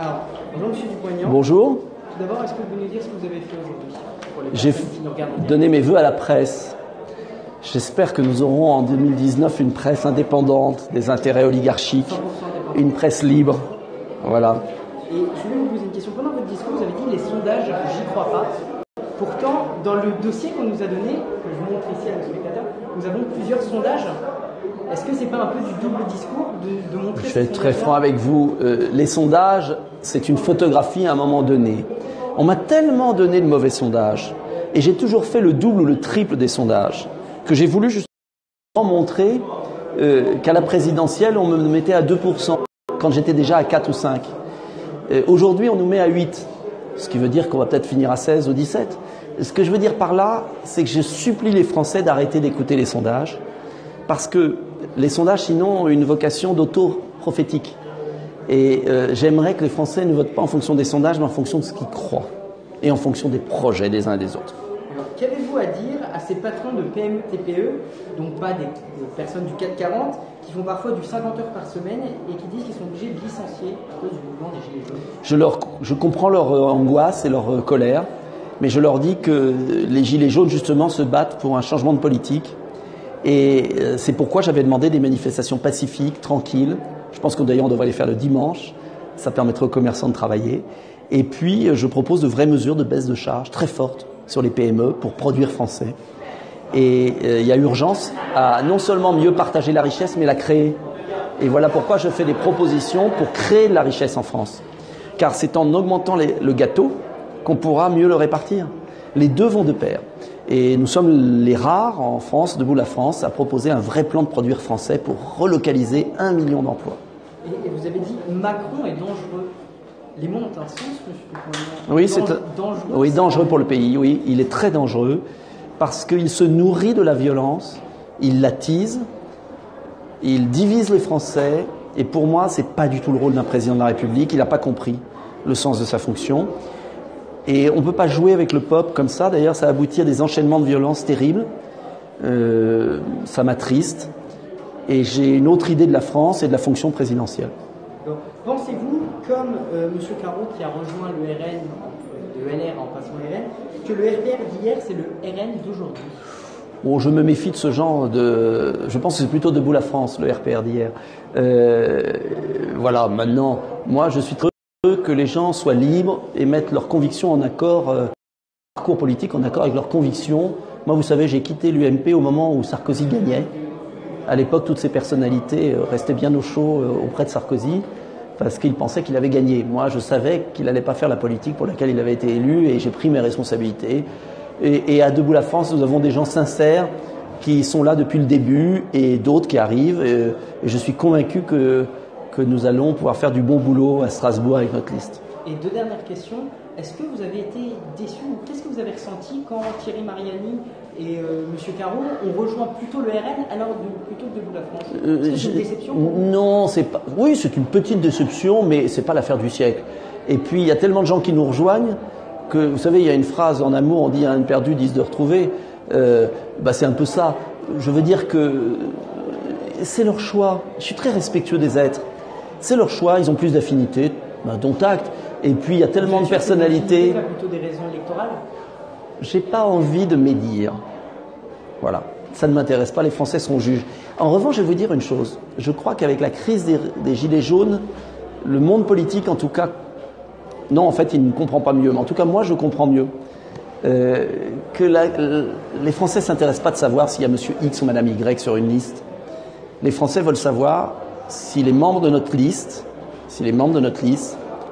Alors, bonjour Monsieur Dupont-Aignan. Bonjour. Tout d'abord, est-ce que vous pouvez nous dire ce que vous avez fait aujourd'hui pour les J'ai personnes qui nous regardent en direct? donné mes vœux à la presse. J'espère que nous aurons en 2019 une presse indépendante des intérêts oligarchiques, 100% indépendant. une presse libre. Voilà. Et je voulais vous poser une question. Pendant votre discours, vous avez dit les sondages, j'y crois pas. Pourtant, dans le dossier qu'on nous a donné, que je montre ici à nos spectateurs, nous avons plusieurs sondages. Est-ce que c'est pas un peu du double discours de montrer Je vais être très franc avec vous. Les sondages, c'est une photographie à un moment donné. On m'a tellement donné de mauvais sondages, et j'ai toujours fait le double ou le triple des sondages, que j'ai voulu justement montrer qu'à la présidentielle, on me mettait à 2%, quand j'étais déjà à 4 ou 5. Aujourd'hui, on nous met à 8, ce qui veut dire qu'on va peut-être finir à 16 ou 17. Ce que je veux dire par là, c'est que je supplie les Français d'arrêter d'écouter les sondages, parce que les sondages, sinon, ont une vocation d'auto-prophétique. Et j'aimerais que les Français ne votent pas en fonction des sondages, mais en fonction de ce qu'ils croient, et en fonction des projets des uns et des autres. Alors, qu'avez-vous à dire à ces patrons de PME, TPE, donc pas des personnes du CAC 40, qui font parfois du 50 heures par semaine et qui disent qu'ils sont obligés de licencier à cause du mouvement des Gilets jaunes? Je comprends leur angoisse et leur colère, mais je leur dis que les Gilets jaunes, justement, se battent pour un changement de politique. Et c'est pourquoi j'avais demandé des manifestations pacifiques, tranquilles. Je pense que d'ailleurs on devrait les faire le dimanche. Ça permettrait aux commerçants de travailler. Et puis je propose de vraies mesures de baisse de charges très fortes sur les PME pour produire français. Et il y a urgence à non seulement mieux partager la richesse, mais la créer. Et voilà pourquoi je fais des propositions pour créer de la richesse en France. Car c'est en augmentant le gâteau qu'on pourra mieux le répartir. Les deux vont de pair. Et nous sommes les rares en France, Debout la France, à proposer un vrai plan de produire français pour relocaliser 1 million d'emplois. Et vous avez dit Macron est dangereux. Les mots ont un sens, monsieur? Oui, dangereux. Oui, dangereux pour le pays. Oui, il est très dangereux parce qu'il se nourrit de la violence, il l'attise, il divise les Français. Et pour moi, c'est pas du tout le rôle d'un président de la République. Il n'a pas compris le sens de sa fonction. Et on ne peut pas jouer avec le peuple comme ça. D'ailleurs, ça aboutit à des enchaînements de violences terribles. Ça m'attriste. Et j'ai une autre idée de la France et de la fonction présidentielle. Pensez-vous, comme M. Carreau qui a rejoint le RN, de LR en passant RN, que le RPR d'hier, c'est le RN d'aujourd'hui? Bon, je me méfie de ce genre de... Je pense que c'est plutôt Debout la France, le RPR d'hier. Voilà, maintenant, moi, je suis très heureux que les gens soient libres et mettent leurs convictions en accord, parcours politique en accord avec leurs convictions. Moi, vous savez, j'ai quitté l'UMP au moment où Sarkozy gagnait. À l'époque, toutes ces personnalités restaient bien au chaud auprès de Sarkozy parce qu'ils pensaient qu'il avait gagné. Moi, je savais qu'il n'allait pas faire la politique pour laquelle il avait été élu et j'ai pris mes responsabilités. Et à Debout la France, nous avons des gens sincères qui sont là depuis le début et d'autres qui arrivent. Et je suis convaincu que nous allons pouvoir faire du bon boulot à Strasbourg avec notre liste. Et deux dernières questions. Est-ce que vous avez été déçu ou qu'est-ce que vous avez ressenti quand Thierry Mariani et M. Carreau ont rejoint plutôt le RN plutôt que Debout la France? Est-ce que c'est une déception? Non, c'est pas. Oui, c'est une petite déception, mais c'est pas l'affaire du siècle. Et puis il y a tellement de gens qui nous rejoignent que, vous savez, il y a une phrase en amour, on dit un perdu, 10 de retrouver. C'est un peu ça. Je veux dire que c'est leur choix. Je suis très respectueux des êtres. C'est leur choix, ils ont plus d'affinités, dont acte. Et puis il y a tellement de personnalités. Plutôt des raisons électorales? J'ai pas envie de médire. Voilà. Ça ne m'intéresse pas, les Français sont juges. En revanche, je vais vous dire une chose. Je crois qu'avec la crise des Gilets jaunes, le monde politique, en tout cas, non, en fait, il ne comprend pas mieux, mais en tout cas, moi, je comprends mieux. Les Français ne s'intéressent pas de savoir s'il y a monsieur X ou madame Y sur une liste. Les Français veulent savoir si les membres de notre liste,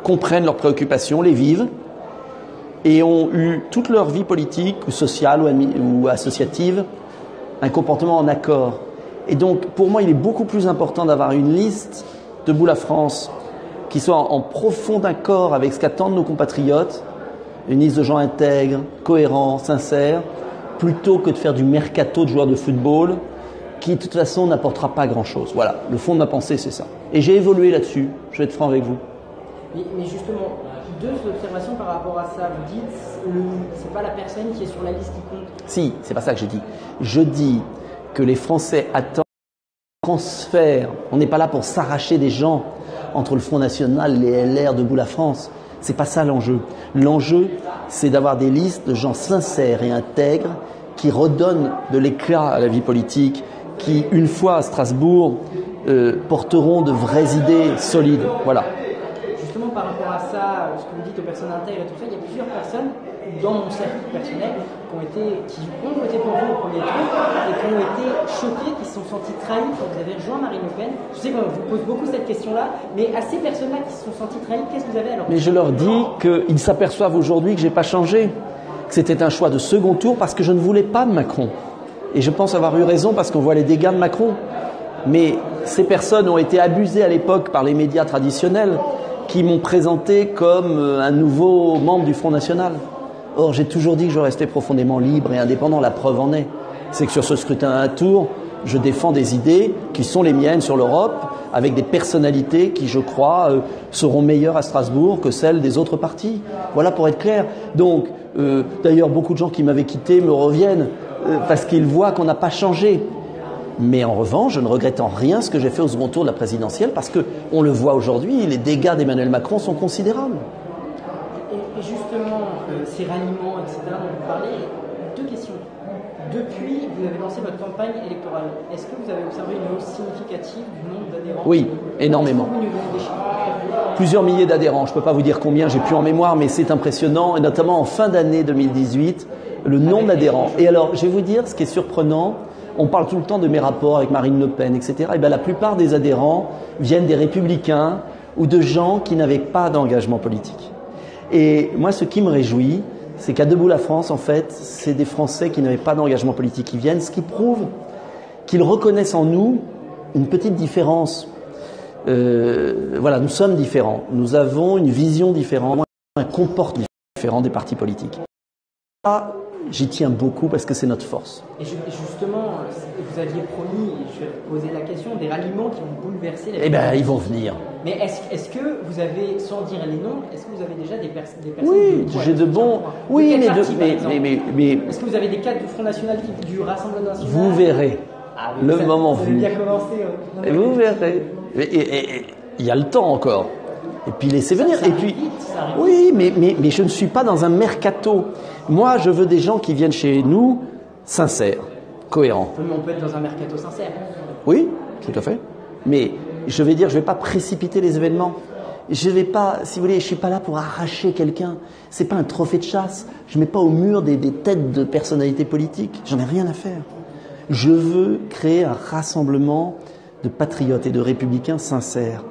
comprennent leurs préoccupations, les vivent, et ont eu toute leur vie politique ou sociale ou associative un comportement en accord. Et donc, pour moi, il est beaucoup plus important d'avoir une liste Debout la France qui soit en profond accord avec ce qu'attendent nos compatriotes, une liste de gens intègres, cohérents, sincères, plutôt que de faire du mercato de joueurs de football qui, de toute façon, n'apportera pas grand-chose. Voilà, le fond de ma pensée, c'est ça. Et j'ai évolué là-dessus, je vais être franc avec vous. Mais justement, deux observations par rapport à ça. Vous dites, c'est pas la personne qui est sur la liste qui compte. Si, c'est pas ça que j'ai dit. Je dis que les Français attendent un transfert. On n'est pas là pour s'arracher des gens. entre le Front National et les LR debout la France. C'est pas ça l'enjeu. L'enjeu, c'est d'avoir des listes de gens sincères et intègres qui redonnent de l'éclat à la vie politique, qui, une fois à Strasbourg, porteront de vraies idées solides. Voilà. Justement, par rapport à ça, ce que vous dites aux personnes intègres et tout ça, il y a plusieurs personnes dans mon cercle personnel qui ont voté pour vous au premier tour et qui ont été choquées, qui se sont senties trahies quand vous avez rejoint Marine Le Pen. Je sais qu'on vous pose beaucoup cette question-là, mais à ces personnes-là qui se sont senties trahies, qu'est-ce que vous avez alors? Mais je leur dis qu'ils s'aperçoivent aujourd'hui que je n'ai pas changé, que c'était un choix de second tour parce que je ne voulais pas de Macron. Et je pense avoir eu raison parce qu'on voit les dégâts de Macron. Mais ces personnes ont été abusées à l'époque par les médias traditionnels qui m'ont présenté comme un nouveau membre du Front National. Or, j'ai toujours dit que je restais profondément libre et indépendant. La preuve en est. C'est que sur ce scrutin à un tour, je défends des idées qui sont les miennes sur l'Europe, avec des personnalités qui, je crois, seront meilleures à Strasbourg que celles des autres partis. Voilà pour être clair. Donc, d'ailleurs, beaucoup de gens qui m'avaient quitté me reviennent parce qu'ils voient qu'on n'a pas changé. Mais en revanche, je ne regrette en rien ce que j'ai fait au second tour de la présidentielle parce qu'on le voit aujourd'hui, les dégâts d'Emmanuel Macron sont considérables. Et justement, ces ralliements, etc., dont vous parlez, deux questions. Depuis, vous avez lancé votre campagne électorale. Est-ce que vous avez observé une hausse significative du nombre d'adhérents? Oui, énormément. Plusieurs milliers d'adhérents. Je ne peux pas vous dire combien, j'ai plus en mémoire, mais c'est impressionnant. Et notamment en fin d'année 2018, le nombre d'adhérents. Et alors, je vais vous dire, ce qui est surprenant, on parle tout le temps de mes rapports avec Marine Le Pen, etc. Et bien, la plupart des adhérents viennent des Républicains ou de gens qui n'avaient pas d'engagement politique. Et moi, ce qui me réjouit, c'est qu'à Debout la France, en fait, c'est des Français qui n'avaient pas d'engagement politique qui viennent, ce qui prouve qu'ils reconnaissent en nous une petite différence. Voilà, nous sommes différents. Nous avons une vision différente, un comportement différent des partis politiques. Là, j'y tiens beaucoup parce que c'est notre force. Et justement, vous aviez promis, je vais poser la question, des ralliements qui vont bouleverser la vie. Eh bien, ils vont venir. Mais est-ce que vous avez, sans dire les noms, est-ce que vous avez déjà des personnes... Oui, j'ai de bons... Oui, mais... Est-ce que vous avez des cadres du Front National, du Rassemblement National? Vous verrez. Ah, le moment venu. Vous avez bien commencé. Et vous verrez. Et il y a le temps encore. Et puis laissez venir. Ça et puis, vite. oui, mais je ne suis pas dans un mercato. Moi, je veux des gens qui viennent chez nous sincères, cohérents. Mais on peut être dans un mercato sincère. Oui, tout à fait. Mais je vais dire, je ne vais pas précipiter les événements. Je vais pas, si vous voulez, je suis pas là pour arracher quelqu'un. C'est pas un trophée de chasse. Je mets pas au mur des têtes de personnalités politiques. J'en ai rien à faire. Je veux créer un rassemblement de patriotes et de républicains sincères.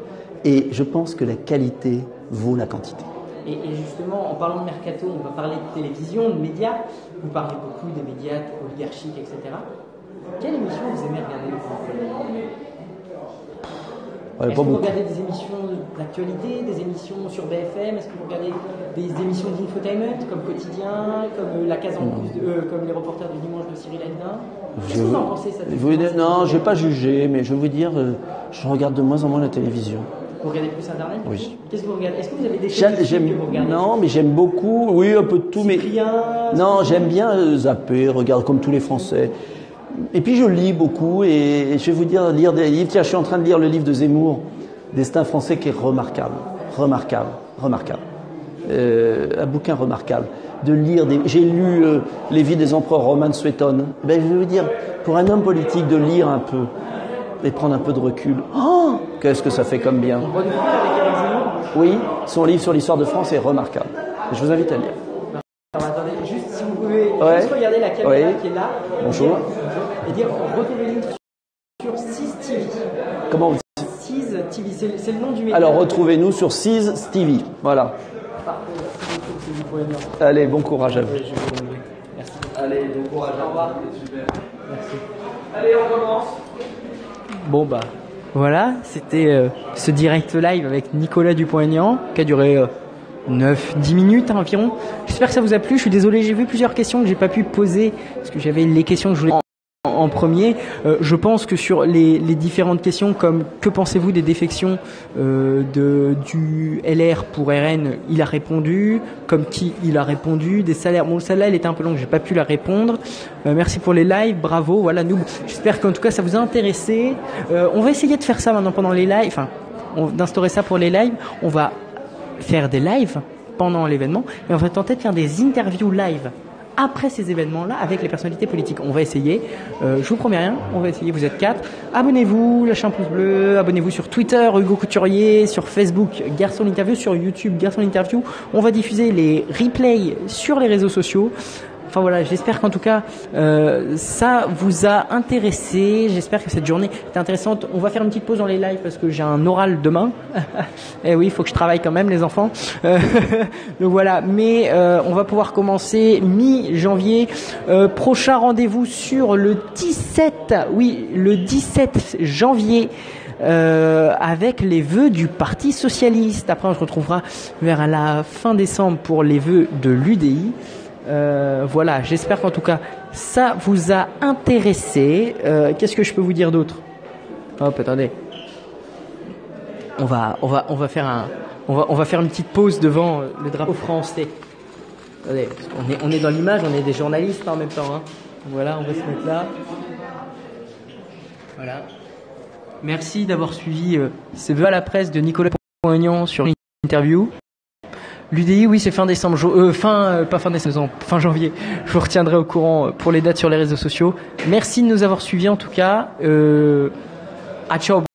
Et je pense que la qualité vaut la quantité. Et justement, en parlant de mercato, on va parler de télévision, de médias. Vous parlez beaucoup des médias oligarchiques, etc. Quelle émission vous aimez regarder le plus? Est-ce que vous regardez des émissions d'actualité, des émissions sur BFM? Est-ce que vous regardez des émissions d'infotainment comme Quotidien, comme La Case en plus, comme Les Reporters du Dimanche de Cyril Hanouna? Qu'est-ce que vous en pensez ça? Non, je ne vais pas juger, mais je vais vous dire, je regarde de moins en moins la télévision. Vous regardez plus Internet? Oui. Qu'est-ce que vous regardez? Est-ce que vous avez des choses que vous regardez? Non, mais j'aime beaucoup, oui, un peu de tout. Non, j'aime bien zapper, regarder comme tous les Français. Et puis je lis beaucoup et je vais vous dire, lire des livres. Tiens, je suis en train de lire le livre de Zemmour, Destin français, qui est remarquable. Un bouquin remarquable. J'ai lu Les vies des empereurs Roman Suétone. Ben, je vais vous dire, pour un homme politique, de lire un peu et prendre un peu de recul. Oh, qu'est-ce que ça fait comme bien. On voit du film avec Éric Zemmour? Oui, son livre sur l'histoire de France est remarquable. Je vous invite à le lire. Alors, attendez, juste si vous pouvez juste regarder la caméra qui est là. Bonjour. Et dire, retrouvez-nous sur 6 TV. Comment vous dites? 6 TV, c'est le nom du média. Alors, retrouvez-nous sur 6 TV. Voilà. Parfait, merci beaucoup, c'est du Allez, bon courage à vous. Merci. Allez, bon courage à vous. Au revoir. Super. Merci. Allez, on commence. Bon, bah, voilà, c'était ce direct live avec Nicolas Dupont-Aignan qui a duré 9-10 minutes environ. J'espère que ça vous a plu. Je suis désolé, j'ai vu plusieurs questions que j'ai pas pu poser parce que j'avais les questions que je voulais en premier. Je pense que sur les différentes questions comme que pensez-vous des défections du LR pour RN, il a répondu. Comme qui il a répondu. Des salaires, bon, celle-là elle était un peu longue, j'ai pas pu la répondre. Merci pour les lives, bravo. Voilà, nous, j'espère qu'en tout cas ça vous a intéressé. On va essayer de faire ça maintenant pendant les lives. Enfin, d'instaurer ça pour les lives. On va faire des lives pendant l'événement, et on va tenter de faire des interviews live après ces événements-là avec les personnalités politiques. On va essayer, je vous promets rien, on va essayer, vous êtes 4. Abonnez-vous, lâchez un pouce bleu, abonnez-vous sur Twitter, Hugo Couturier, sur Facebook, Garçon l'Interview, sur YouTube, Garçon l'Interview. On va diffuser les replays sur les réseaux sociaux. Enfin voilà, j'espère qu'en tout cas ça vous a intéressé. J'espère que cette journée était intéressante. On va faire une petite pause dans les lives parce que j'ai un oral demain. Et oui, il faut que je travaille quand même les enfants. Donc voilà, mais on va pouvoir commencer mi-janvier. Prochain rendez-vous sur le 17, oui, le 17 janvier. Avec les vœux du Parti Socialiste. Après on se retrouvera vers la fin décembre pour les vœux de l'UDI. Voilà, j'espère qu'en tout cas ça vous a intéressé. Qu'est-ce que je peux vous dire d'autre? Hop, attendez. On va faire une petite pause devant le drapeau français. Attendez, on est dans l'image, on est des journalistes en même temps. Hein. Voilà, on va se mettre là. Voilà. Merci d'avoir suivi ces vœux à la presse de Nicolas Poignan sur l'interview. L'UDI, oui, c'est fin décembre, pas fin décembre, fin janvier. Je vous retiendrai au courant pour les dates sur les réseaux sociaux. Merci de nous avoir suivis en tout cas. À ciao.